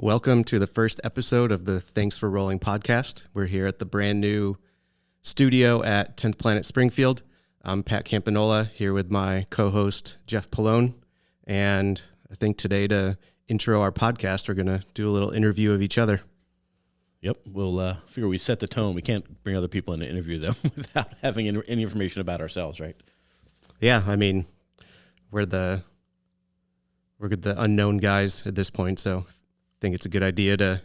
Welcome to the first episode of the Thanks for Rolling podcast. We're here at the brand new studio at 10th Planet Springfield. I'm Pat Campanola here with my co-host Jeff Pallone. And I think today to intro our podcast, we're going to do a little interview of each other. Yep, we'll figure we set the tone. We can't bring other people in to interview them without having any information about ourselves, right? Yeah, I mean, we're the unknown guys at this point, so I think it's a good idea to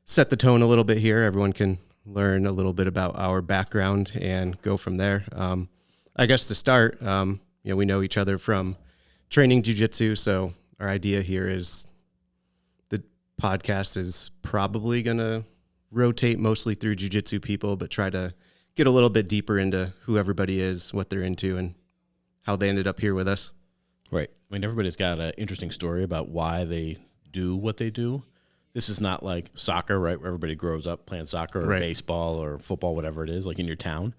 set the tone a little bit here. Everyone can learn a little bit about our background and go from there. I guess to start, we know each other from training jiu-jitsu, so our idea here is the podcast is probably going to rotate mostly through jiu-jitsu people, but try to get a little bit deeper into who everybody is, what they're into, and how they ended up here with us. Right. I mean, everybody's got an interesting story about why they do what they do. This is not like soccer, right, where everybody grows up playing soccer or baseball or football, whatever it is, like in your town.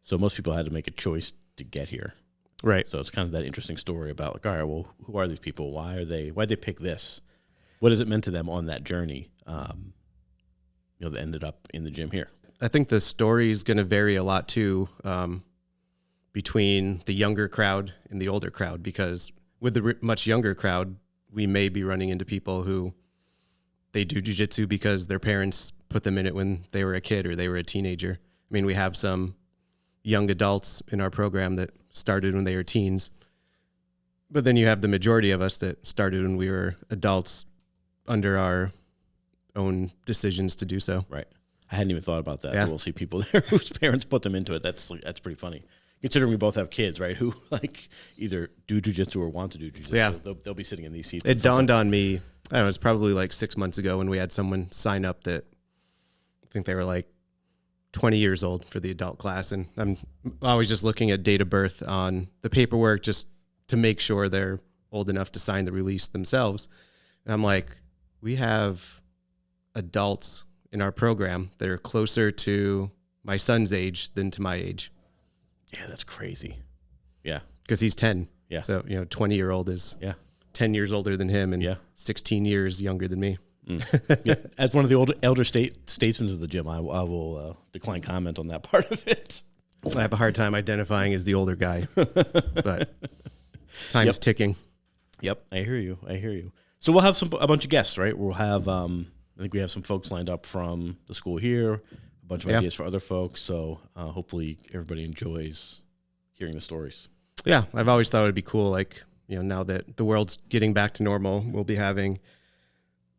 So most people had to make a choice to get here. Right. So it's kind of that interesting story about, like, all right, well, who are these people? Why'd they pick this? What has it meant to them on that journey, that ended up in the gym here? I think the story is going to vary a lot, too, between the younger crowd and the older crowd, because with the much younger crowd, we may be running into people who they do jiu-jitsu because their parents put them in it when they were a kid or they were a teenager. I mean, we have some young adults in our program that started when they were teens, but then you have the majority of us that started when we were adults under our own decisions to do so. Right. I hadn't even thought about that. Yeah. We'll see people there whose parents put them into it. That's pretty funny. Considering we both have kids, right, who like either do jiu-jitsu or want to do jiu-jitsu. Yeah. They'll be sitting in these seats. It dawned on me, I don't know, it's probably like 6 months ago when we had someone sign up that I think they were like 20 years old for the adult class. And I'm always just looking at date of birth on the paperwork just to make sure they're old enough to sign the release themselves. And I'm like, we have adults in our program that are closer to my son's age than to my age. Yeah, that's crazy. Yeah. Because he's 10. Yeah. So, 20-year-old is 10 years older than him and 16 years younger than me. Yeah. As one of the elder statesmen of the gym, I will decline comment on that part of it. I have a hard time identifying as the older guy, but time's ticking. Yep, I hear you. So we'll have a bunch of guests, right? We'll have, I think we have some folks lined up from the school here, a bunch of ideas for other folks. So hopefully everybody enjoys hearing the stories. Yeah, I've always thought it would be cool. Like, now that the world's getting back to normal, we'll be having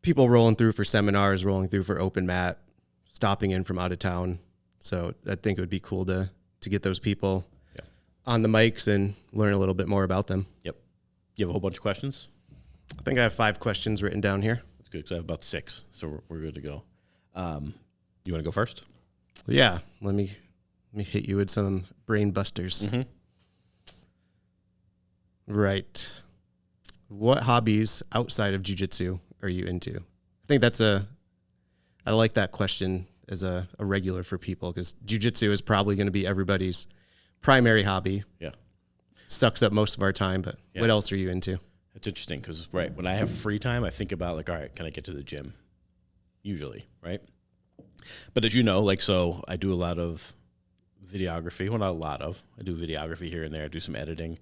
people rolling through for seminars, rolling through for open mat, stopping in from out of town. So I think it would be cool to get those people on the mics and learn a little bit more about them. Yep. You have a whole bunch of questions? I think I have 5 questions written down here. That's good because I have about 6, so we're good to go. You want to go first? Yeah. Let me hit you with some brain busters. Mm-hmm. Right. What hobbies outside of jiu-jitsu are you into? I think I like that question as a regular for people because jiu-jitsu is probably going to be everybody's primary hobby. Yeah. Sucks up most of our time, but what else are you into? It's interesting because, when I have free time, I think about, like, all right, can I get to the gym? Usually, right? But as you know, so I do a lot of videography. Well, not a lot of. I do videography here and there. I do some editing.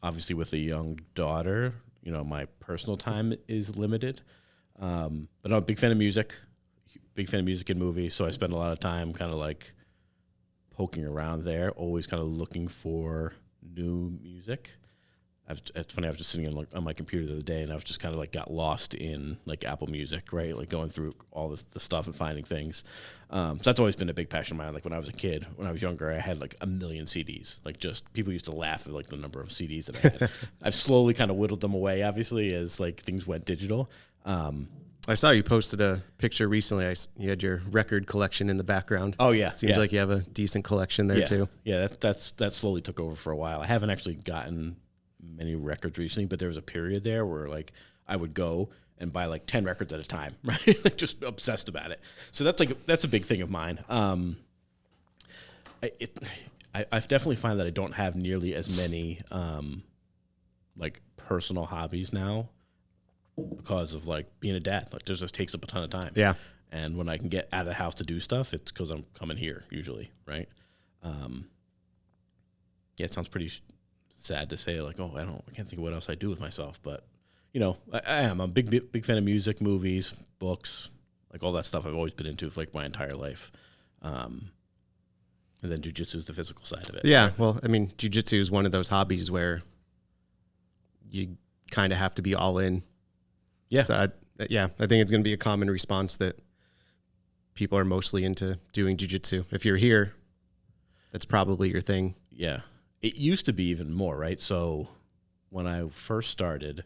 Obviously, with a young daughter, my personal time is limited. But I'm a big fan of music and movies, so I spend a lot of time kind of like poking around there, always kind of looking for new music. It's funny, I was just sitting on my computer the other day, and I was just kind of like got lost in like Apple Music, right? Like going through all the stuff and finding things. So that's always been a big passion of mine. Like when I was a kid, when I was younger, I had like 1 million CDs. Like just people used to laugh at like the number of CDs that I had. I've slowly kind of whittled them away, obviously, as like things went digital. I saw you posted a picture recently. You had your record collection in the background. Oh yeah, seems like you have a decent collection there too. Yeah, that slowly took over for a while. I haven't actually gotten many records recently, but there was a period there where like I would go and buy like 10 records at a time, right? Like just obsessed about it. So that's a big thing of mine. I definitely find that I don't have nearly as many like personal hobbies now because of like being a dad. Like, this just takes up a ton of time. Yeah. And when I can get out of the house to do stuff, it's because I'm coming here usually, right? Yeah, it sounds pretty sad to say, like, oh, I can't think of what else I do with myself, but you know, I am. I'm a big fan of music, movies, books, like all that stuff. I've always been into for like my entire life. And then jiu-jitsu is the physical side of it. Yeah, well, I mean, jiu-jitsu is one of those hobbies where you kind of have to be all in. Yeah. So I think it's going to be a common response that people are mostly into doing jiu-jitsu. If you're here, that's probably your thing. Yeah. It used to be even more, right? So when I first started,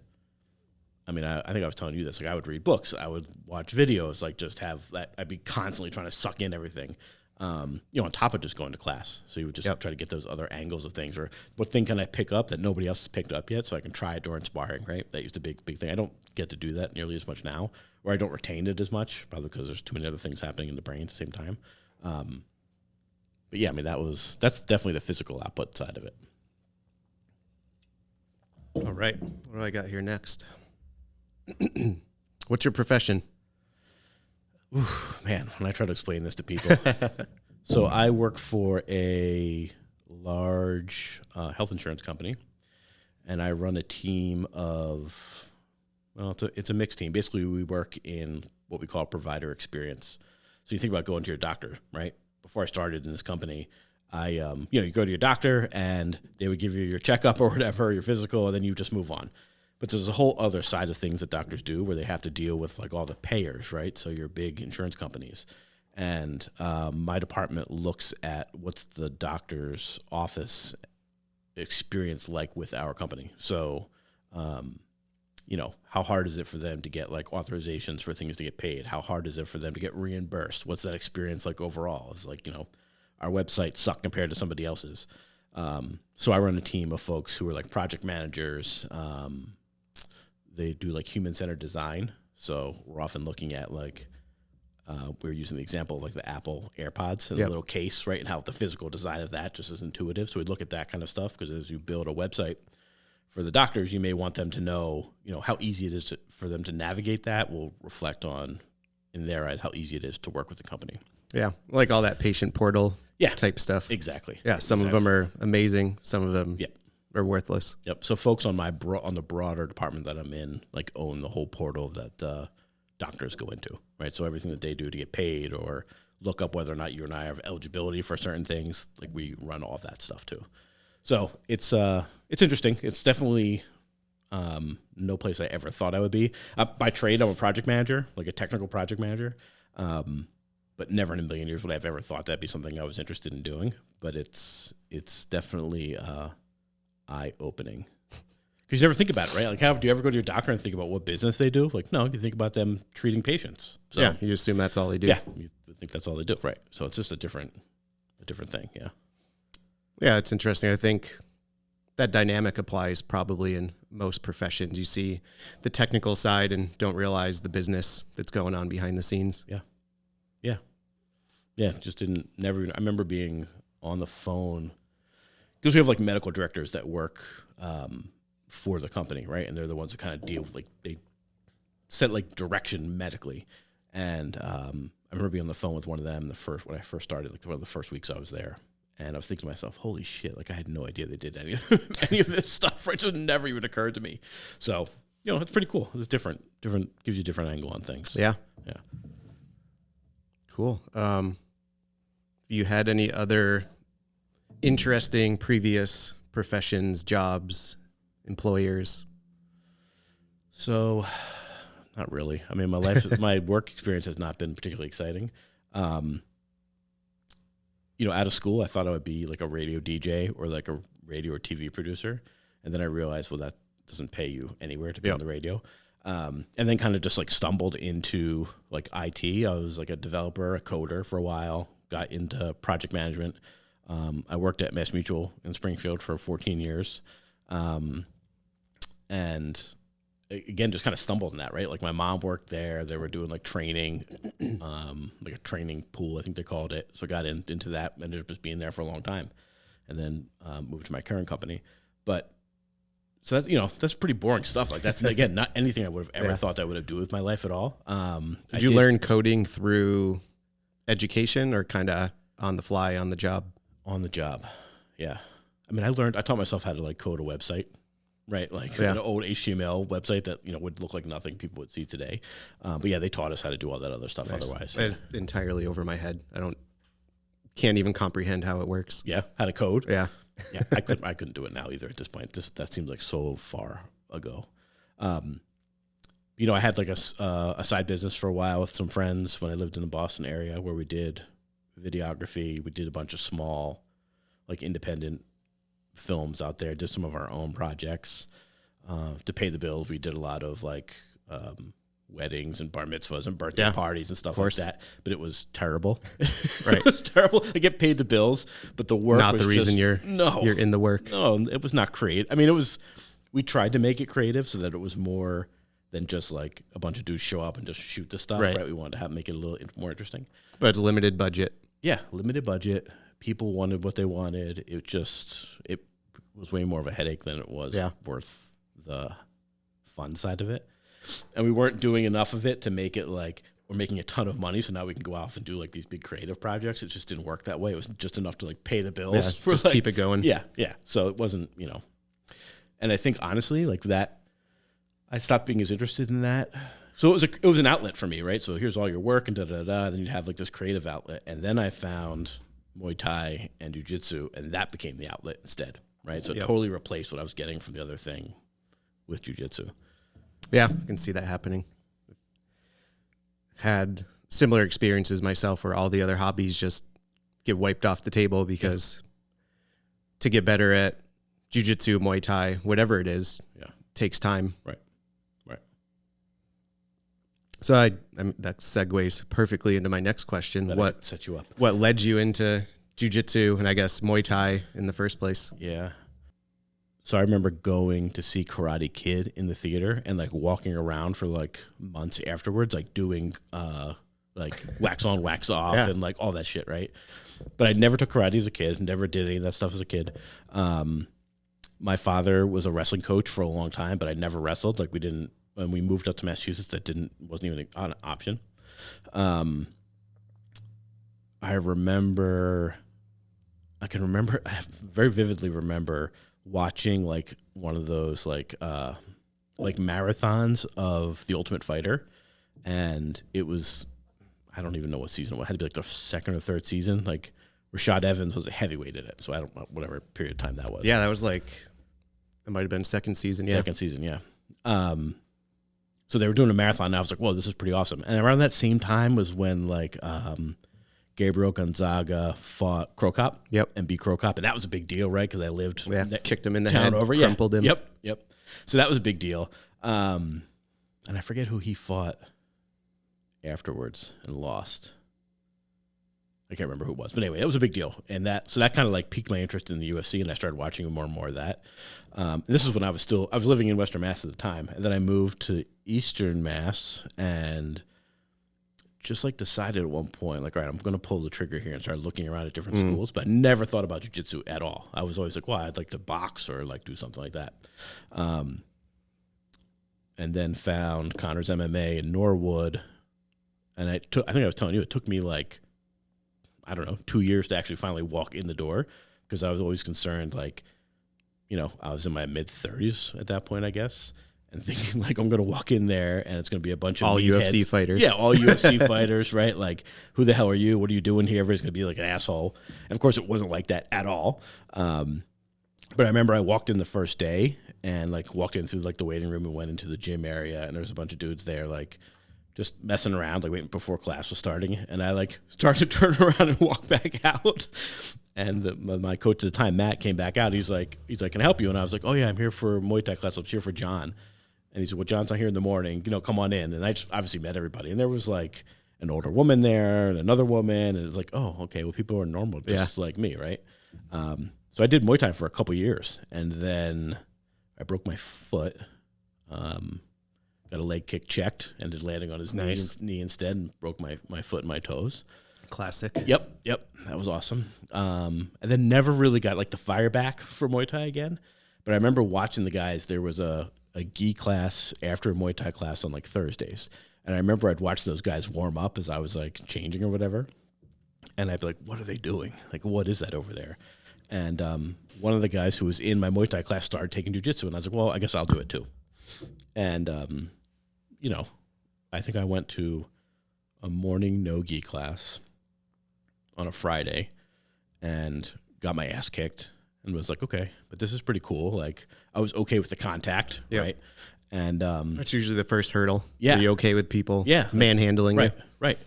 I mean, I think I was telling you this, like I would read books, I would watch videos, like just have that, I'd be constantly trying to suck in everything. You know, on top of just going to class. So you would just try to get those other angles of things, or what thing can I pick up that nobody else has picked up yet, so I can try it during sparring, right? That used to be a big thing. I don't get to do that nearly as much now, or I don't retain it as much, probably because there's too many other things happening in the brain at the same time. But yeah, I mean, that's definitely the physical output side of it. All right. What do I got here next? What's your profession? Ooh, man, when I try to explain this to people. So I work for a large health insurance company, and I run a team of, well, it's a mixed team. Basically, we work in what we call provider experience. So you think about going to your doctor, right? Before I started in this company, you go to your doctor and they would give you your checkup or whatever, your physical, and then you just move on. But there's a whole other side of things that doctors do where they have to deal with like all the payers, right? So your big insurance companies. And my department looks at what's the doctor's office experience like with our company. So, how hard is it for them to get like authorizations for things to get paid? How hard is it for them to get reimbursed? What's that experience like overall? It's like, our websites suck compared to somebody else's. So I run a team of folks who are like project managers. They do like human-centered design. So we're often looking at like, we're using the example of like the Apple AirPods and a little case, right? And how the physical design of that just is intuitive. So we look at that kind of stuff because as you build a website for the doctors, you may want them to know, how easy it is for them to navigate that will reflect on, in their eyes, how easy it is to work with the company. Yeah, like all that patient portal type stuff. Exactly. Yeah, some of them are amazing. Some of them are worthless. Yep. So folks on on the broader department that I'm in, like own the whole portal that doctors go into, right? So everything that they do to get paid or look up whether or not you and I have eligibility for certain things, like we run all of that stuff too. So it's interesting. It's definitely no place I ever thought I would be. By trade, I'm a project manager, like a technical project manager. But never in a million years would I have ever thought that'd be something I was interested in doing. But it's definitely eye-opening. Because you never think about it, right? Like, do you ever go to your doctor and think about what business they do? Like, no, you think about them treating patients. So, yeah, you assume that's all they do. Yeah, you think that's all they do, right? So it's just a different thing, yeah. Yeah, it's interesting. I think that dynamic applies probably in most professions. You see the technical side and don't realize the business that's going on behind the scenes. Yeah, just I remember being on the phone because we have like medical directors that work for the company, right? And they're the ones who kind of deal with like, they set like direction medically. And I remember being on the phone with one of them when I first started, like one of the first weeks I was there. And I was thinking to myself, holy shit, like I had no idea they did any of this stuff, right? So it never even occurred to me. So, it's pretty cool. It's different, gives you a different angle on things. Yeah. Yeah. Cool. You had any other interesting previous professions, jobs, employers? So, not really. I mean, my work experience has not been particularly exciting. Out of school, I thought I would be like a radio DJ or like a radio or TV producer. And then I realized, well, that doesn't pay you anywhere to be on the radio. And then kind of just like stumbled into like IT. I was like a developer, a coder for a while, got into project management. I worked at Mass Mutual in Springfield for 14 years. And again, just kind of stumbled in that, right? Like my mom worked there. They were doing like training, like a training pool, I think they called it. So I got into that, ended up just being there for a long time, and then moved to my current company. But So that's pretty boring stuff. Like that's again not anything I would have ever thought I would have do with my life at all. Did you learn coding through education or kind of on the fly, on the job? On the job, yeah. I mean, I taught myself how to like code a website, right? Like an old HTML website that would look like nothing people would see today. But yeah, they taught us how to do all that other stuff. Nice. Otherwise, it's entirely over my head. Can't even comprehend how it works. Yeah, how to code. Yeah. Yeah, I couldn't do it now either at this point. That seems like so far ago. I had like a side business for a while with some friends when I lived in the Boston area where we did videography. We did a bunch of small, like independent films out there. Did some of our own projects to pay the bills. We did a lot of like weddings and bar mitzvahs and birthday parties and stuff like that. But it was terrible. Right. It was terrible. I get paid the bills, but the work not was the reason you're in the work. No, it was not creative. I mean, we tried to make it creative so that it was more than just like a bunch of dudes show up and just shoot the stuff. Right. We wanted to make it a little more interesting. But it's limited budget. Yeah, limited budget. People wanted what they wanted. It was way more of a headache than it was worth the fun side of it. And we weren't doing enough of it to make it like we're making a ton of money, so now we can go off and do like these big creative projects. It just didn't work that way. It was just enough to like pay the bills. Yeah, for just like, keep it going. Yeah. So it wasn't, and I think honestly, like that, I stopped being as interested in that. So it was an outlet for me, right? So here's all your work and then you'd have like this creative outlet. And then I found Muay Thai and Jiu Jitsu, and that became the outlet instead, right? So it totally replaced what I was getting from the other thing with Jiu Jitsu. Yeah, I can see that happening. Had similar experiences myself where all the other hobbies just get wiped off the table because to get better at jiu-jitsu, Muay Thai, whatever it is, takes time. Right. So that segues perfectly into my next question. What set you up? What led you into jiu-jitsu and I guess Muay Thai in the first place? Yeah. So I remember going to see Karate Kid in the theater and like walking around for like months afterwards, like doing like wax on, wax off and like all that shit, right? But I never took karate as a kid, never did any of that stuff as a kid. My father was a wrestling coach for a long time, but I never wrestled. Like when we moved up to Massachusetts, wasn't even an option. I very vividly remember watching like one of those like marathons of The Ultimate Fighter, and it was, I don't even know what season it was. It had to be like the second or third season. Like Rashad Evans was a heavyweight in it, so I don't know whatever period of time that was. Yeah, that was like, it might have been second season. Yeah, second season. Yeah. So they were doing a marathon, and I was like, "Whoa, this is pretty awesome!" And around that same time was when like Gabriel Gonzaga fought Crow Cop, and beat Crow Cop, and that was a big deal, right? Because I lived, kicked him in the head, over, crumpled him. Yep. So that was a big deal. And I forget who he fought afterwards and lost. I can't remember who it was, but anyway, it was a big deal, and that kind of like piqued my interest in the UFC, and I started watching more and more of that. And this is when I was living in Western Mass at the time, and then I moved to Eastern Mass, and just like decided at one point, like, all right, I'm going to pull the trigger here and start looking around at different schools, but I never thought about jiu-jitsu at all. I was always like, well, I'd like to box or like do something like that. And then found Connor's MMA in Norwood, and I think I was telling you, it took me like, I don't know, 2 years to actually finally walk in the door, because I was always concerned, like, I was in my mid-30s at that point, I guess, and thinking, like, I'm going to walk in there, and it's going to be a bunch of all UFC fighters. Yeah, all UFC fighters, right? Like, who the hell are you? What are you doing here? Everybody's going to be like an asshole. And, of course, it wasn't like that at all. But I remember I walked in the first day and, like, walked in through, like, the waiting room and went into the gym area, and there was a bunch of dudes there, like, just messing around, like waiting before class was starting. And I like started to turn around and walk back out. And my coach at the time, Matt, came back out. He's like, can I help you? And I was like, oh yeah, I'm here for Muay Thai class. I'm here for John. And he said, well, John's not here in the morning. Come on in. And I just obviously met everybody. And there was like an older woman there and another woman. And it was like, oh, okay, well, people are normal, just like me, right? So I did Muay Thai for a couple years. And then I broke my foot. Got a leg kick checked, ended landing on his knee instead, and broke my foot and my toes. Classic. Yep. That was awesome. And then never really got like the fire back for Muay Thai again. But I remember watching the guys. There was a gi class after a Muay Thai class on like Thursdays. And I remember I'd watch those guys warm up as I was like changing or whatever. And I'd be like, what are they doing? Like, what is that over there? And one of the guys who was in my Muay Thai class started taking jiu-jitsu. And I was like, well, I guess I'll do it too. And, you know, I think I went to a morning no-gi class on a Friday and got my ass kicked and was like, okay, but this is pretty cool. Like, I was okay with the contact, right? And that's usually the first hurdle. Yeah. Are you okay with people Yeah. manhandling you? Right.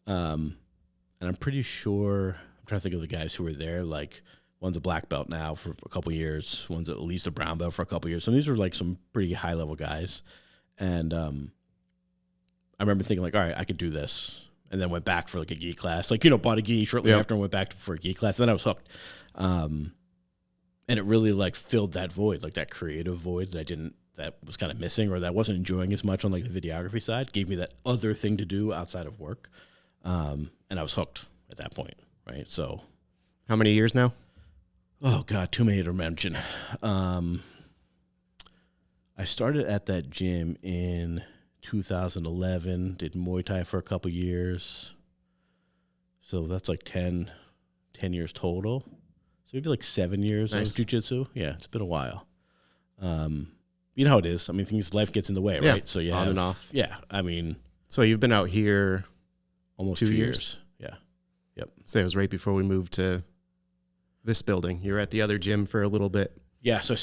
And I'm pretty sure, I'm trying to think of the guys who were there, like, one's a black belt now for a couple of years. One's at least a brown belt for a couple of years. So these were like some pretty high level guys. And I remember thinking like, all right, I could do this. And then went back for like a gi class, like, you know, bought a gi shortly after and went back for a gi class. And then I was hooked. And it really like filled that void, like that creative void that was kind of missing or that I wasn't enjoying as much on like the videography side. Gave me that other thing to do outside of work. And I was hooked at that point. Right. So how many years now? Oh, God, too many to mention. I started at that gym in 2011, did Muay Thai for a couple years. So that's like 10 years total. So maybe like 7 years of jiu-jitsu. Yeah, it's been a while. You know how it is. I mean, life gets in the way, right? So you on and off. Yeah, I mean. So you've been out here almost 2 years. Yeah. Yep. So it was right before we moved to this building. You were at the other gym for a little bit. Yeah, so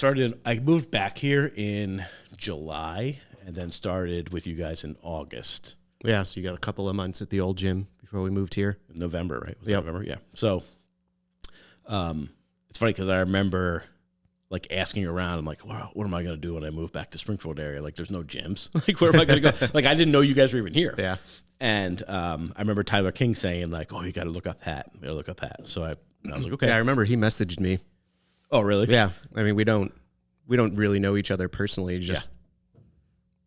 I moved back here in July and then started with you guys in August. Yeah, so you got a couple of months at the old gym before we moved here. November, right? Was November? Yeah. So it's funny because I remember like asking around. I'm like, wow, what am I going to do when I move back to Springfield area? Like, there's no gyms. Like, where am I going to go? Like, I didn't know you guys were even here. Yeah. And I remember Tyler King saying like, oh, you got to look up Pat. You got to look up Pat. So I was like, okay. Yeah, I remember he messaged me. Oh, really? Yeah. I mean, we don't really know each other personally, just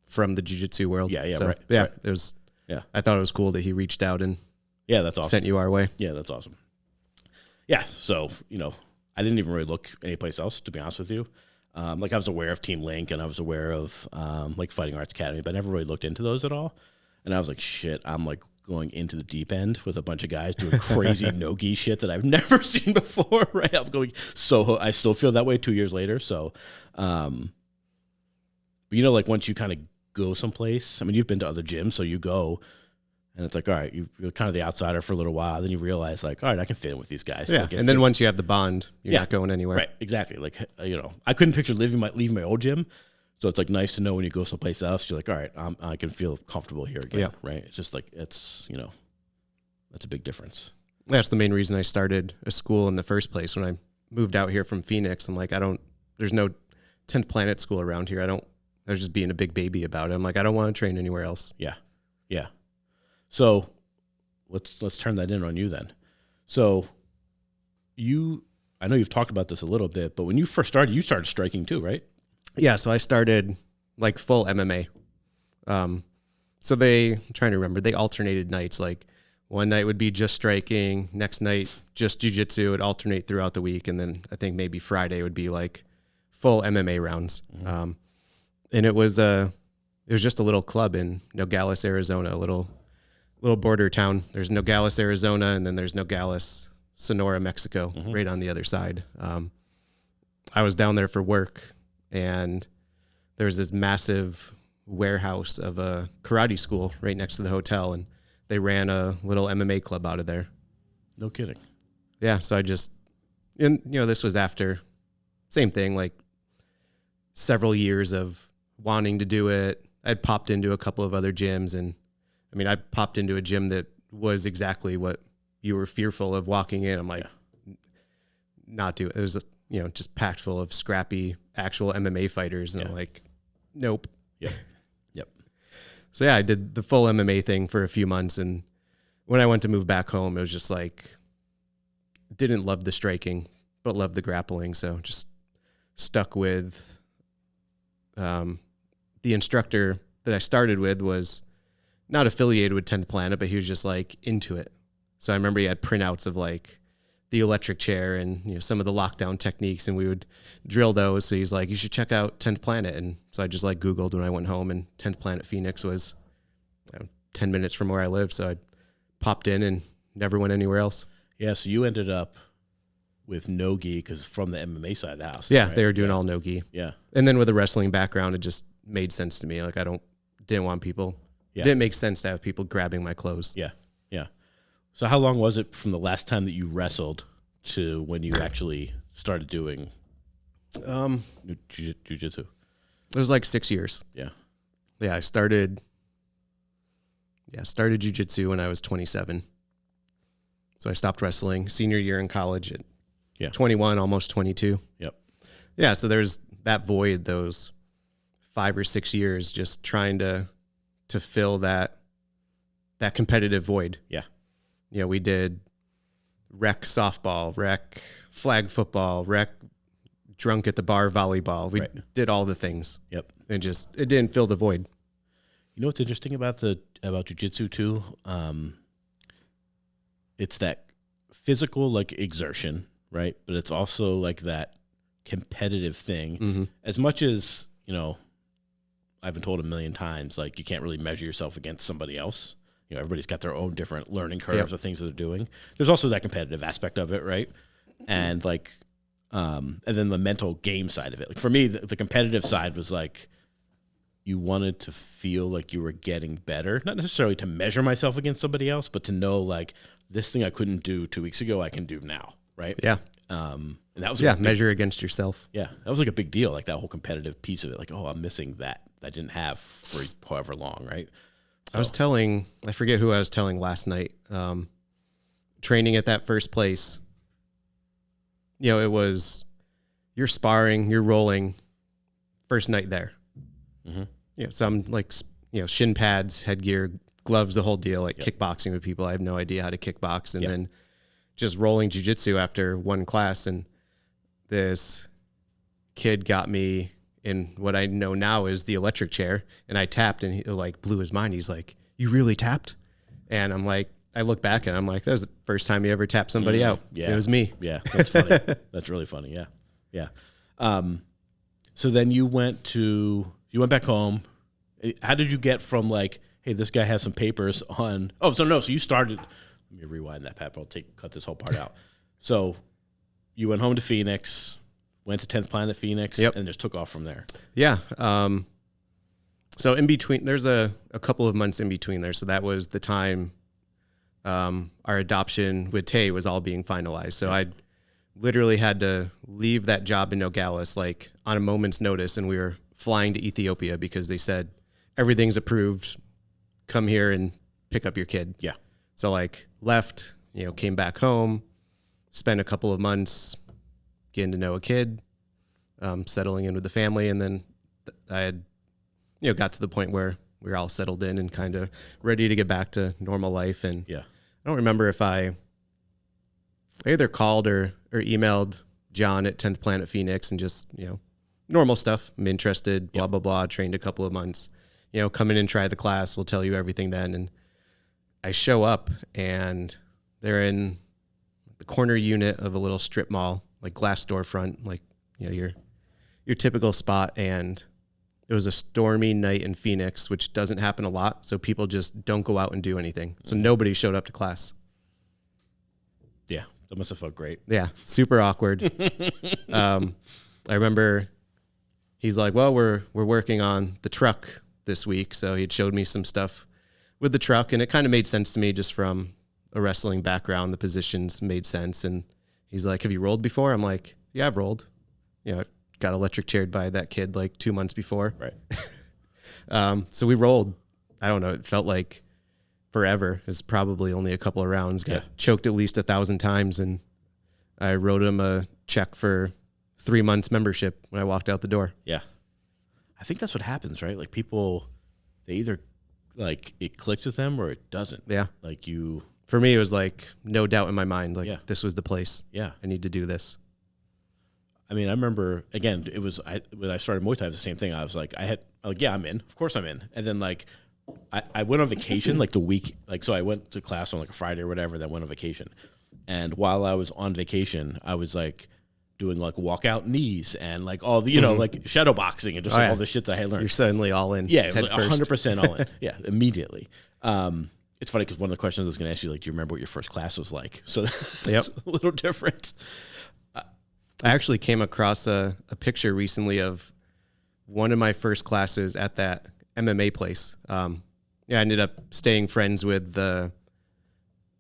from the jiu-jitsu world. Yeah, so, right. Yeah, right. it was. Yeah, I thought it was cool that he reached out and that's awesome. Sent you our way. Yeah, that's awesome. Yeah, so I didn't even really look anyplace else, to be honest with you. Like I was aware of Team Link and I was aware of like Fighting Arts Academy, but I never really looked into those at all. And I was like, shit, I'm like going into the deep end with a bunch of guys doing crazy no-gi shit that I've never seen before, right? I'm going I still feel that way 2 years later. So, but like once you kind of go someplace, I mean, you've been to other gyms, so you go and it's like, all right, you're kind of the outsider for a little while. Then you realize like, all right, I can fit in with these guys. Yeah. Like, and then once you have the bond, you're not going anywhere. Right. Exactly. Like, I couldn't picture leaving my old gym. So it's like nice to know when you go someplace else, you're like, all right, I can feel comfortable here again. Yeah. Right. It's just like, that's a big difference. That's the main reason I started a school in the first place. When I moved out here from Phoenix, I'm like, there's no 10th Planet school around here. I was just being a big baby about it. I'm like, I don't want to train anywhere else. Yeah. Yeah. So let's turn that in on you then. So I know you've talked about this a little bit, but when you first started, you started striking too, right? Yeah, so I started like full MMA. I'm trying to remember, they alternated nights. Like one night would be just striking, next night just jiu-jitsu. It would alternate throughout the week, and then I think maybe Friday would be like full MMA rounds. Mm-hmm. And it was just a little club in Nogales, Arizona, a little border town. There's Nogales, Arizona, and then there's Nogales, Sonora, Mexico, right on the other side. I was down there for work. And there was this massive warehouse of a karate school right next to the hotel, and they ran a little MMA club out of there. No kidding. Yeah, so this was after, same thing, like several years of wanting to do it. I'd popped into a couple of other gyms, and I mean, I popped into a gym that was exactly what you were fearful of walking in. I'm like, not do it. It was just packed full of scrappy actual MMA fighters. And I'm like, nope. Yep. So yeah, I did the full MMA thing for a few months. And when I went to move back home, it was just like, didn't love the striking, but loved the grappling. So just stuck with, the instructor that I started with was not affiliated with 10th Planet, but he was just like into it. So I remember he had printouts of like the electric chair and, some of the lockdown techniques, and we would drill those. So he's like, you should check out 10th Planet. And so I just like Googled when I went home, and 10th Planet Phoenix was 10 minutes from where I live. So I popped in and never went anywhere else. Yeah. So you ended up with no gi because from the MMA side of the house. Yeah. Right? They were doing all no gi. Yeah. And then with a wrestling background, it just made sense to me. Like didn't want people, didn't make sense to have people grabbing my clothes. Yeah. Yeah. So how long was it from the last time that you wrestled to when you actually started doing jiu-jitsu? It was like 6 years. Yeah. Yeah, I started jiu-jitsu when I was 27. So I stopped wrestling senior year in college at 21, almost 22. Yep. Yeah, so there's that void, those 5 or 6 years just trying to fill that competitive void. Yeah. We did rec softball, rec flag football, rec drunk at the bar volleyball. We did all the things. Yep. And it didn't fill the void. You know what's interesting about jiu-jitsu too? It's that physical like exertion, right? But it's also like that competitive thing. Mm-hmm. As much as, I've been told a million times, like you can't really measure yourself against somebody else. Everybody's got their own different learning curves of things that they're doing. There's also that competitive aspect of it, right? And like, and then the mental game side of it. Like for me, the competitive side was like, you wanted to feel like you were getting better, not necessarily to measure myself against somebody else, but to know like this thing I couldn't do 2 weeks ago, I can do now, right? Yeah. And that was measure against yourself. Yeah, that was like a big deal, like that whole competitive piece of it. Like, oh, I'm missing that I didn't have for however long, right? So. I forget who I was telling last night, training at that first place, it was, you're sparring, you're rolling, first night there. Mm-hmm. Yeah, so I'm like, shin pads, headgear, gloves, the whole deal, like kickboxing with people. I have no idea how to kickbox. And then just rolling jiu-jitsu after one class. And this kid got me in what I know now is the electric chair. And I tapped, and he like blew his mind. He's like, you really tapped? And I'm like, I look back and I'm like, that was the first time you ever tapped somebody out. Yeah. It was me. Yeah. That's funny. That's really funny. Yeah. Yeah. So then you went back home. How did you get from like, hey, this guy has some papers on, so you started, let me rewind that, Pat, I'll cut this whole part out. So you went home to Phoenix, went to 10th Planet Phoenix, and just took off from there. Yeah. So in between, there's a couple of months in between there. So that was the time our adoption with Tay was all being finalized. So I literally had to leave that job in Nogales like on a moment's notice, and we were flying to Ethiopia because they said everything's approved. Come here and pick up your kid. Yeah. So like left, came back home, spent a couple of months getting to know a kid, settling in with the family. And then I had, got to the point where we were all settled in and kind of ready to get back to normal life. And I don't remember if I either called or emailed John at 10th Planet Phoenix and just, normal stuff. I'm interested, blah, blah, blah. Trained a couple of months, come in and try the class. We'll tell you everything then. And I show up and they're in the corner unit of a little strip mall, like glass storefront, like, your typical spot. And it was a stormy night in Phoenix, which doesn't happen a lot. So people just don't go out and do anything. So nobody showed up to class. Yeah. That must have felt great. Yeah. Super awkward. I remember he's like, well, we're working on the truck this week. So he'd showed me some stuff with the truck, and it kind of made sense to me just from a wrestling background. The positions made sense. And he's like, have you rolled before? I'm like, yeah, I've rolled. I got electric chaired by that kid like 2 months before. Right. So we rolled. I don't know. It felt like forever. It was probably only a couple of rounds. Got choked at least 1,000 times. And I wrote him a check for 3 months membership when I walked out the door. Yeah. I think that's what happens, right? Like people, they either like it clicks with them or it doesn't. Yeah. Like you. For me, it was like no doubt in my mind. Like this was the place. Yeah. I need to do this. I mean, I remember again, when I started Muay Thai, it was the same thing. I was like, I'm in. Of course I'm in. And then like, I went on vacation like the week, like, so I went to class on like a Friday or whatever, then went on vacation. And while I was on vacation, I was like doing like walkout knees and like all the, you know, like shadow boxing and just like all the shit that I had learned. You're suddenly all in. Yeah, 100% all in. Yeah, immediately. It's funny because one of the questions I was going to ask you, like, do you remember what your first class was like? So it's a little different. I actually came across a picture recently of one of my first classes at that MMA place. I ended up staying friends with the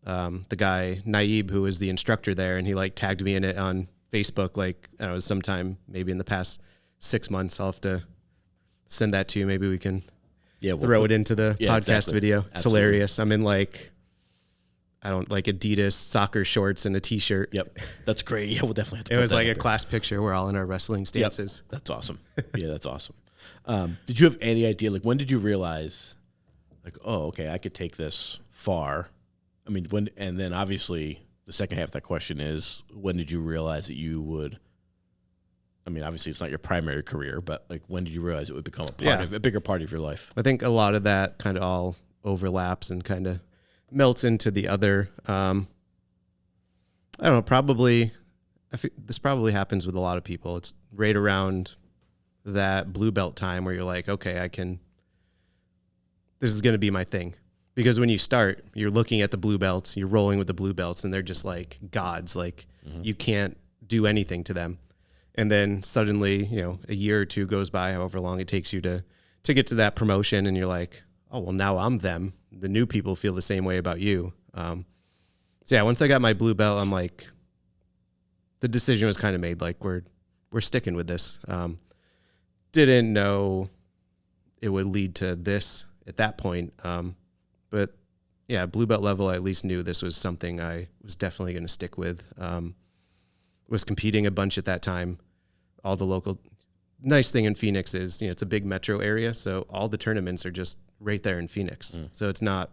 guy Naib, who was the instructor there, and he like tagged me in it on Facebook. Like, I don't know, sometime maybe in the past 6 months. I'll have to send that to you. Maybe we can throw it into the podcast video. It's Absolutely. Hilarious. I'm in like, I don't like Adidas soccer shorts and a t-shirt. Yep. That's great. Yeah, we'll definitely have to It was like a class picture. We're all in our wrestling stances. Yep. That's awesome. Yeah, that's awesome. Did you have any idea, like, when did you realize, like, oh, okay, I could take this far? I mean, when, and then obviously the second half of that question is, when did you realize that you would, I mean, obviously it's not your primary career, but like, when did you realize it would become a bigger part of your life? I think a lot of that kind of all overlaps and kind of melts into the other. I don't know, probably, this probably happens with a lot of people. It's right around that blue belt time where you're like, okay, this is going to be my thing. Because when you start, you're looking at the blue belts, you're rolling with the blue belts, and they're just like gods. Like, you can't do anything to them. And then suddenly, you know, a year or two goes by, however long it takes you to get to that promotion, and you're like, oh, well, now I'm them. The new people feel the same way about you. So yeah, once I got my blue belt, I'm like, the decision was kind of made. Like, we're sticking with this. Didn't know it would lead to this at that point. But yeah, blue belt level, I at least knew this was something I was definitely going to stick with. Was competing a bunch at that time. All the local, nice thing in Phoenix is, you know, it's a big metro area. So all the tournaments are just right there in Phoenix. So it's not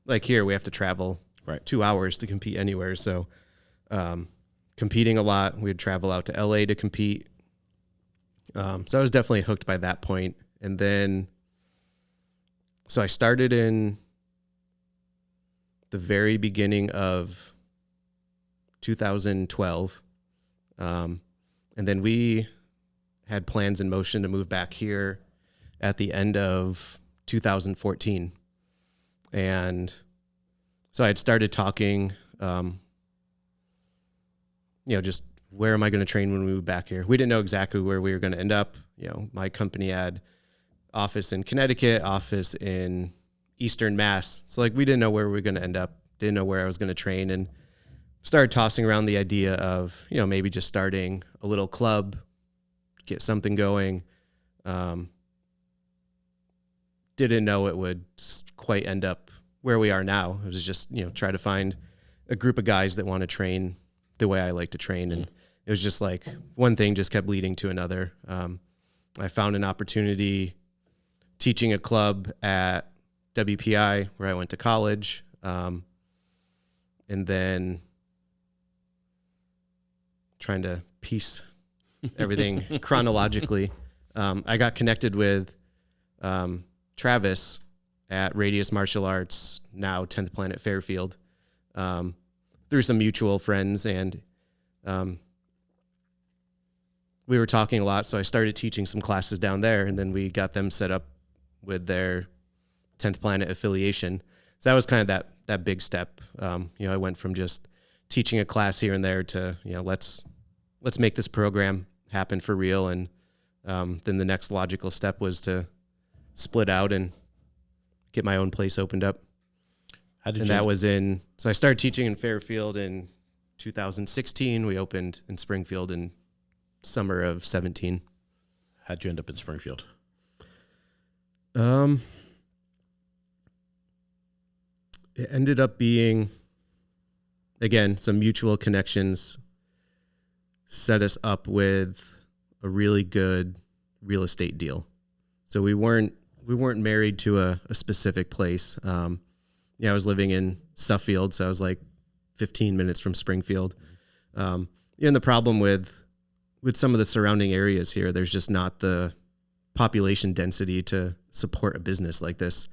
like here we have to travel 2 hours to compete anywhere. So competing a lot, we'd travel out to LA to compete. So I was definitely hooked by that point. And then, so I started in the very beginning of 2012. And then we had plans in motion to move back here at the end of 2014. And so I had started talking, just where am I going to train when we move back here? We didn't know exactly where we were going to end up. You know, my company had office in Connecticut, office in Eastern Mass. So like, we didn't know where we were going to end up, didn't know where I was going to train, and started tossing around the idea of, you know, maybe just starting a little club, get something going. Didn't know it would quite end up where we are now. It was just, you know, try to find a group of guys that want to train the way I like to train. And it was just like one thing just kept leading to another. I found an opportunity teaching a club at WPI where I went to college. And then trying to piece everything chronologically. I got connected with Travis at Radius Martial Arts, now 10th Planet Fairfield, through some mutual friends. And we were talking a lot, so I started teaching some classes down there, and then we got them set up with their 10th Planet affiliation. So that was kind of that big step. I went from just teaching a class here and there to, you know, let's make this program happen for real. And then the next logical step was to split out and get my own place opened up. So I started teaching in Fairfield in 2016. We opened in Springfield in summer of 17. How'd you end up in Springfield? It ended up being, again, some mutual connections set us up with a really good real estate deal. So we weren't married to a specific place. I was living in Suffield, so I was like 15 minutes from Springfield. And the problem with some of the surrounding areas here, there's just not the population density to support a business like this.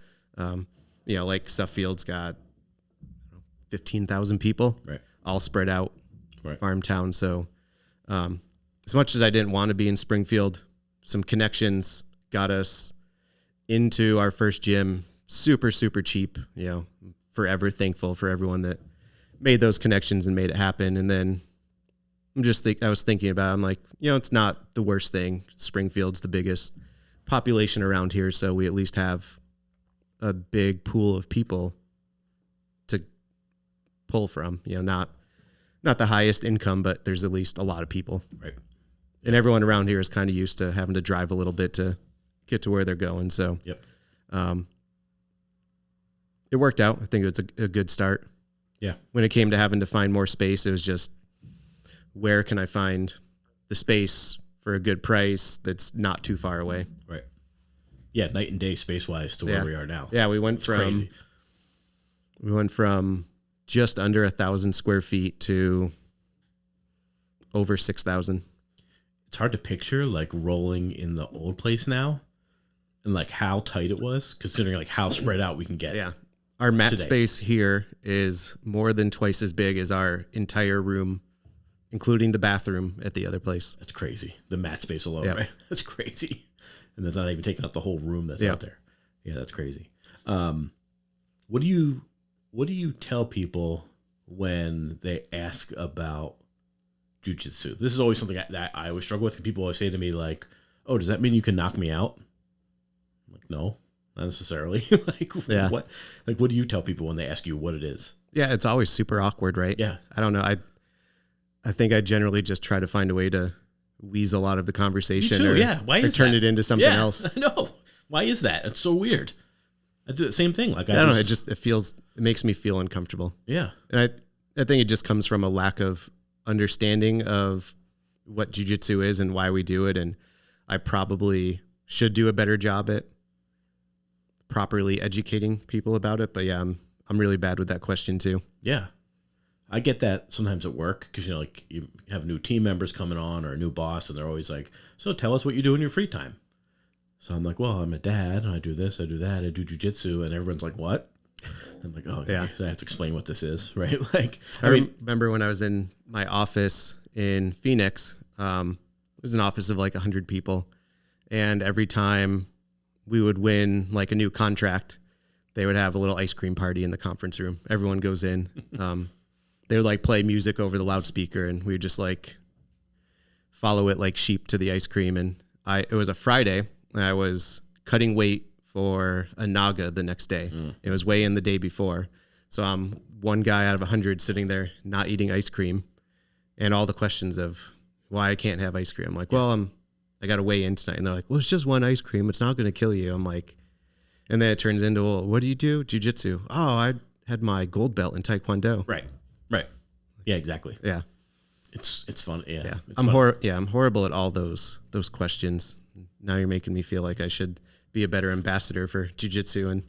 Like Suffield's got 15,000 people. Right. all spread out Right. farm town. So as much as I didn't want to be in Springfield, some connections got us into our first gym super, super cheap. Forever thankful for everyone that made those connections and made it happen. And then I was thinking about it. I'm like, it's not the worst thing. Springfield's the biggest population around here, so we at least have a big pool of people to pull from. Not the highest income, but there's at least a lot of people. Right. And everyone around here is kind of used to having to drive a little bit to get to where they're going. So Yep. It worked out. I think it was a good start. Yeah. When it came to having to find more space, it was just, where can I find the space for a good price that's not too far away? Right. Yeah, night and day space-wise to where we are now. Yeah, we went from just under 1,000 square feet to over 6,000. It's hard to picture like rolling in the old place now and like how tight it was, considering like how spread out we can get. Yeah. Our mat today. space here is more than twice as big as our entire room, including the bathroom at the other place. That's crazy. The mat space alone, Yep. right? That's crazy. And that's not even taking up the whole room that's out there. Yeah, that's crazy. What do you tell people when they ask about jiu-jitsu? This is always something that I always struggle with. People always say to me like, "Oh, does that mean you can knock me out?" I'm like, no, not necessarily. What? Like, what do you tell people when they ask you what it is? Yeah, it's always super awkward, right? Yeah. I don't know. I think I generally just try to find a way to weasel out of the conversation. Me too, or, yeah. Why or is turn that? it into something else. I know. Why is that? It's so weird. I do the same thing. Like I don't know. It makes me feel uncomfortable. Yeah. And I think it just comes from a lack of understanding of what jiu-jitsu is and why we do it. And I probably should do a better job at properly educating people about it. But yeah, I'm really bad with that question too. Yeah. I get that sometimes at work because, like you have new team members coming on or a new boss and they're always like, so tell us what you do in your free time. So I'm like, well, I'm a dad and I do this, I do that, I do jiu-jitsu. And everyone's like, what? I'm like, oh, okay. Yeah. So I have to explain what this is, right? Like, I remember when I was in my office in Phoenix, it was an office of like 100 people. And every time we would win like a new contract, they would have a little ice cream party in the conference room. Everyone goes in. They would like play music over the loudspeaker and we would just like follow it like sheep to the ice cream. And it was a Friday and I was cutting weight for a Naga the next day. It was weigh in the day before. So I'm one guy out of 100 sitting there not eating ice cream and all the questions of why I can't have ice cream. I'm like, well, I got to weigh in tonight. And they're like, well, it's just one ice cream. It's not going to kill you. I'm like, and then it turns into, well, what do you do? Jiu-jitsu. Oh, I had my gold belt in Taekwondo. right. Yeah, exactly. Yeah. It's fun. Yeah. Yeah. It's I'm fun. I'm horrible at all those questions. Now you're making me feel like I should be a better ambassador for jiu-jitsu and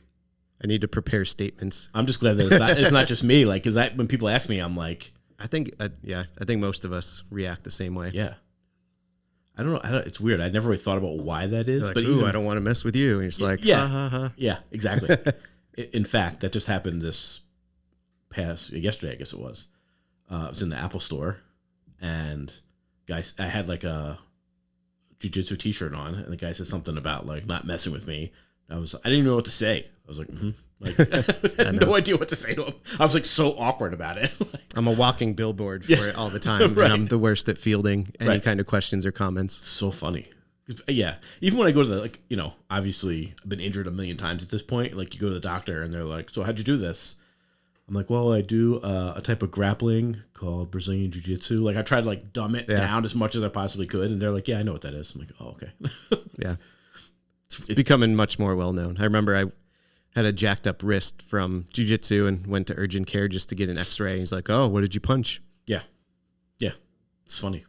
I need to prepare statements. I'm just glad that it's not just me. Like, cause when people ask me, I'm like, I think most of us react the same way. yeah. I don't know. It's weird. I never really thought about why that is, Like, but I don't want to mess with you. And you're just like, yeah. ha, ha, ha. Yeah, exactly. In fact, that just happened yesterday, I guess it was. I was in the Apple store and guys, I had like a jiu-jitsu t-shirt on and the guy said something about like not messing with me. I didn't even know what to say. I was like, Like, I had no idea what to say to him. I was like so awkward about it. I'm a walking billboard for it all the time. Right. And I'm the worst at fielding any kind of questions or comments. So funny. Yeah. Even when I go to obviously I've been injured a million times at this point. Like you go to the doctor and they're like, so how'd you do this? I'm like, well, I do a type of grappling called Brazilian Jiu-Jitsu. Like I tried to like dumb it down as much as I possibly could. And they're like, yeah, I know what that is. I'm like, oh, okay. Yeah. It's becoming much more well-known. I remember I had a jacked up wrist from jiu-jitsu and went to urgent care just to get an x-ray. He's like, oh, what did you punch? Yeah. Yeah. It's funny.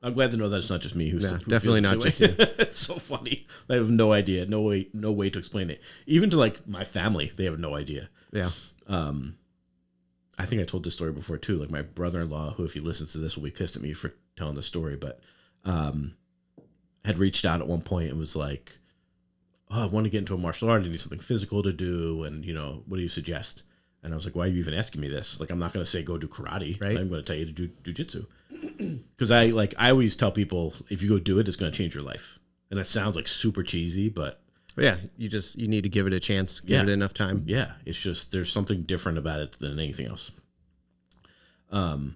I'm glad to know that it's not just me who definitely not just you. It's so funny. I have no idea. No way to explain it. Even to like my family, they have no idea. Yeah. I think I told this story before too. Like my brother-in-law, who if he listens to this will be pissed at me for telling the story, but had reached out at one point and was like, oh, I want to get into a martial art. I need something physical to do. And, what do you suggest? And I was like, why are you even asking me this? Like, I'm not going to say go do karate. Right. I'm going to tell you to do jujitsu. Because I always tell people, if you go do it, it's going to change your life. And that sounds like super cheesy, but yeah, you need to give it a chance, give it enough time. Yeah, it's just there's something different about it than anything else. And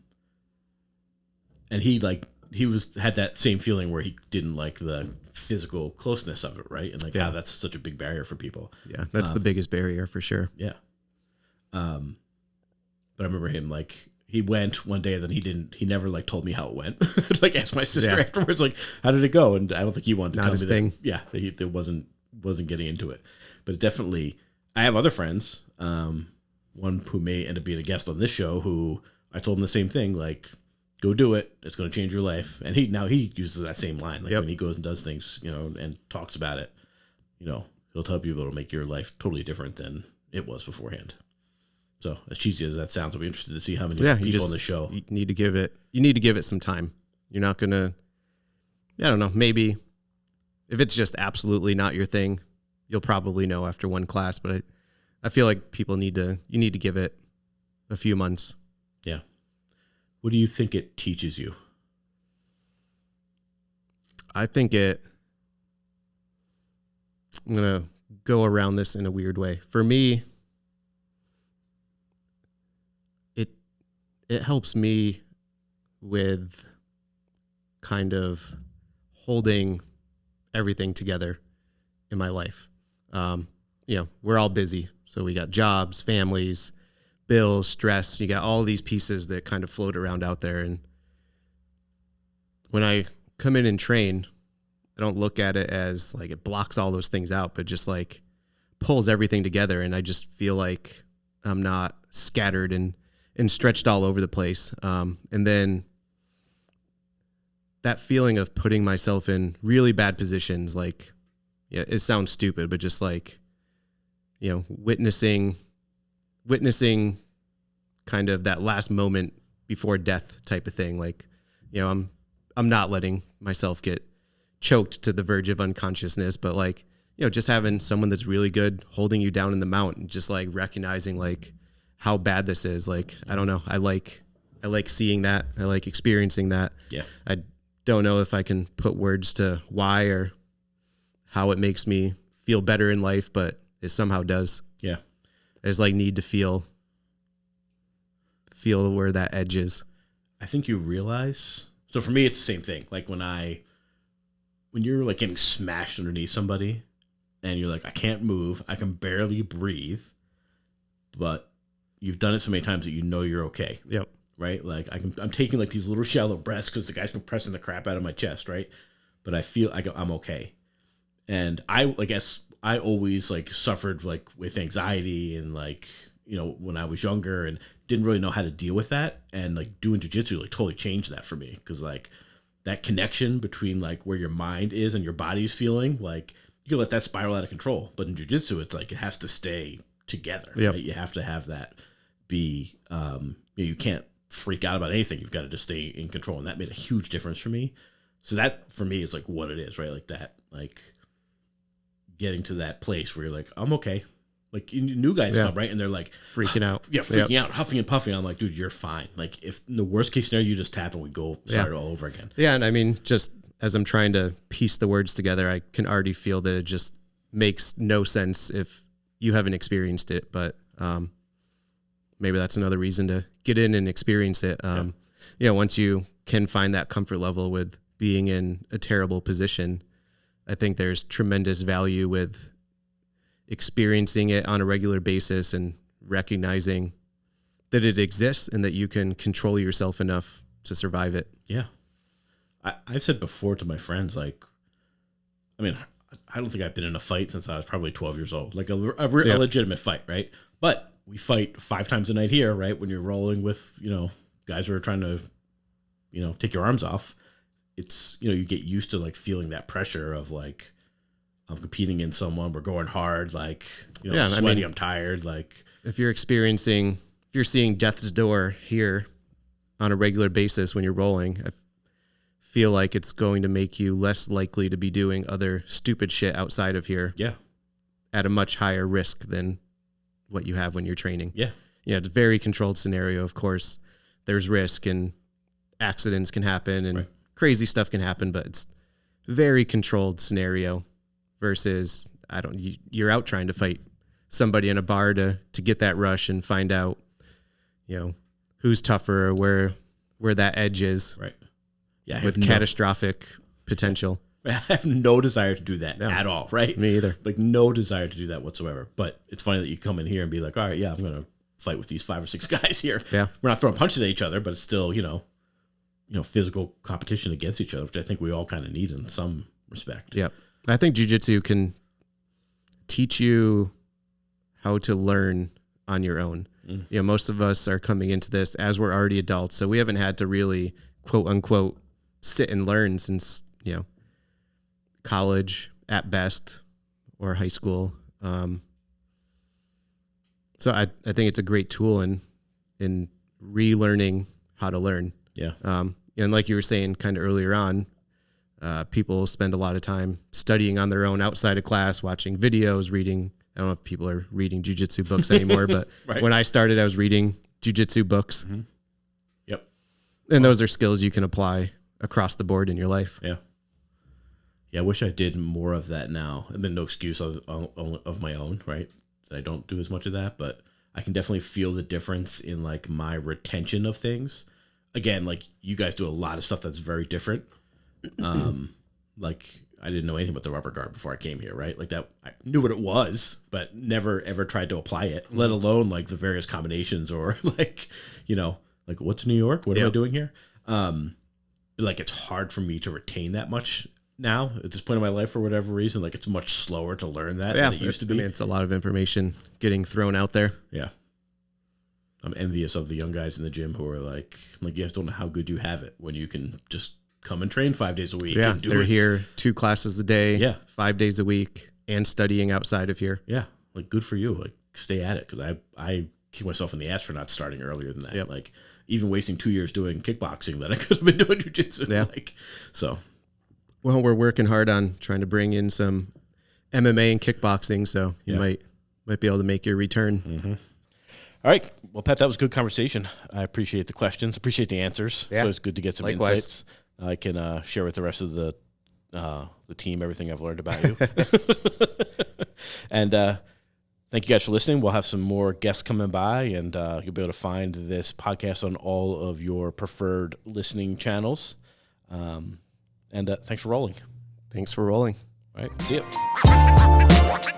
he had that same feeling where he didn't like the physical closeness of it, right? And like how that's such a big barrier for people. Yeah, that's the biggest barrier for sure. Yeah. But I remember him like he went one day and then he never like told me how it went. Like asked my sister afterwards, like, how did it go? And I don't think he wanted to Not tell his me thing. that. Yeah, he wasn't getting into it. But it definitely, I have other friends, one who may end up being a guest on this show who I told him the same thing, like, go do it. It's going to change your life. And he uses that same line. Like when he goes and does things, and talks about it, he'll tell people it'll make your life totally different than it was beforehand. So as cheesy as that sounds, I'll be interested to see how many people on the show. You need to give it some time. You're not going to, I don't know, maybe if it's just absolutely not your thing, you'll probably know after one class, but I feel like you need to give it a few months. Yeah. What do you think it teaches you? I think I'm going to go around this in a weird way. For me, it helps me with kind of holding everything together in my life. We're all busy. So we got jobs, families, bills, stress. You got all these pieces that kind of float around out there. And when I come in and train, I don't look at it as like it blocks all those things out, but just like pulls everything together. And I just feel like I'm not scattered and stretched all over the place. And then that feeling of putting myself in really bad positions, like, it sounds stupid, but just like, witnessing kind of that last moment before death type of thing. Like, I'm not letting myself get choked to the verge of unconsciousness, but like, just having someone that's really good holding you down in the mountain, just like recognizing like how bad this is. Like, I don't know. I like seeing that. I like experiencing that. Yeah. I don't know if I can put words to why or how it makes me feel better in life, but it somehow does. Yeah. I just like need to feel where that edge is. I think you realize, so for me, it's the same thing. Like when you're like getting smashed underneath somebody and you're like, I can't move, I can barely breathe, but you've done it so many times that you're okay. Yep. Right? Like I'm taking like these little shallow breaths because the guy's compressing the crap out of my chest, right? But I feel like I'm okay. And I guess I always like suffered like with anxiety and like, when I was younger and didn't really know how to deal with that. And like doing jiu-jitsu like totally changed that for me. Cause like that connection between like where your mind is and your body's feeling, like you can let that spiral out of control. But in jiu-jitsu, it's like, it has to stay together. Yep. Right? You have to have that be, you can't freak out about anything. You've got to just stay in control. And that made a huge difference for me. So that for me is like what it is, right? Like that, like getting to that place where you're like, I'm okay. Like new guys come, right? And they're like freaking out. Yeah, freaking out, huffing and puffing. I'm like, dude, you're fine. Like if in the worst case scenario, you just tap and we go start it all over again. Yeah. And I mean, just as I'm trying to piece the words together, I can already feel that it just makes no sense if you haven't experienced it. But maybe that's another reason to get in and experience it. Once you can find that comfort level with being in a terrible position, I think there's tremendous value with experiencing it on a regular basis and recognizing that it exists and that you can control yourself enough to survive it. Yeah. I've said before to my friends, like, I mean, I don't think I've been in a fight since I was probably 12 years old, like a legitimate fight, right? But we fight 5 times a night here, right? When you're rolling with, guys who are trying to, take your arms off. It's, you get used to like feeling that pressure of like, I'm competing in someone, we're going hard, like, sweaty, I'm tired. Like if you're seeing death's door here on a regular basis when you're rolling, I feel like it's going to make you less likely to be doing other stupid shit outside of here. Yeah. At a much higher risk than what you have when you're training. Yeah. it's a very controlled scenario. Of course, there's risk and accidents can happen and crazy stuff can happen, but it's very controlled scenario versus you're out trying to fight somebody in a bar to get that rush and find out, who's tougher or where that edge is. Right. Yeah. With catastrophic potential. I have no desire to do that at all, right? Me either. Like no desire to do that whatsoever. But it's funny that you come in here and be like, all right, yeah, I'm going to fight with these 5 or 6 guys here. Yeah. We're not throwing punches at each other, but it's still, physical competition against each other, which I think we all kind of need in some respect. Yep. I think jiu-jitsu can teach you how to learn on your own. Most of us are coming into this as we're already adults, so we haven't had to really, quote unquote, sit and learn since, college at best or high school. So I think it's a great tool in relearning how to learn. Yeah. And like you were saying kind of earlier on, people spend a lot of time studying on their own outside of class, watching videos, reading. I don't know if people are reading jiu-jitsu books anymore, but when I started, I was reading jiu-jitsu books. Mm-hmm. Yep. And those are skills you can apply across the board in your life. Yeah. Yeah, I wish I did more of that now. And then no excuse of my own, right? That I don't do as much of that, but I can definitely feel the difference in like my retention of things. Again, like you guys do a lot of stuff that's very different. Like I didn't know anything about the rubber guard before I came here, right? Like that, I knew what it was, but never ever tried to apply it, let alone like the various combinations or like, like what's New York? What am I doing here? Like it's hard for me to retain that much now at this point in my life for whatever reason. Like it's much slower to learn that than it used to be. It's a lot of information getting thrown out there. Yeah. I'm envious of the young guys in the gym who are like, you guys don't know how good you have it when you can just come and train 5 days a week. Yeah, and do they're it. here 2 classes a day, Yeah. 5 days a week, and studying outside of here. Yeah, like good for you. Like stay at it, because I kick myself in the ass for not starting earlier than that. Yep. Like even wasting 2 years doing kickboxing that I could have been doing jiu-jitsu. Yeah. So. Well, we're working hard on trying to bring in some MMA and kickboxing, so you might be able to make your return. Mm-hmm. All right. Well, Pat, that was a good conversation. I appreciate the questions. Appreciate the answers. Yeah. So it's good to get some insights. I can share with the rest of the team everything I've learned about you. And thank you guys for listening. We'll have some more guests coming by, and you'll be able to find this podcast on all of your preferred listening channels. And thanks for rolling. Thanks for rolling. All right. See you.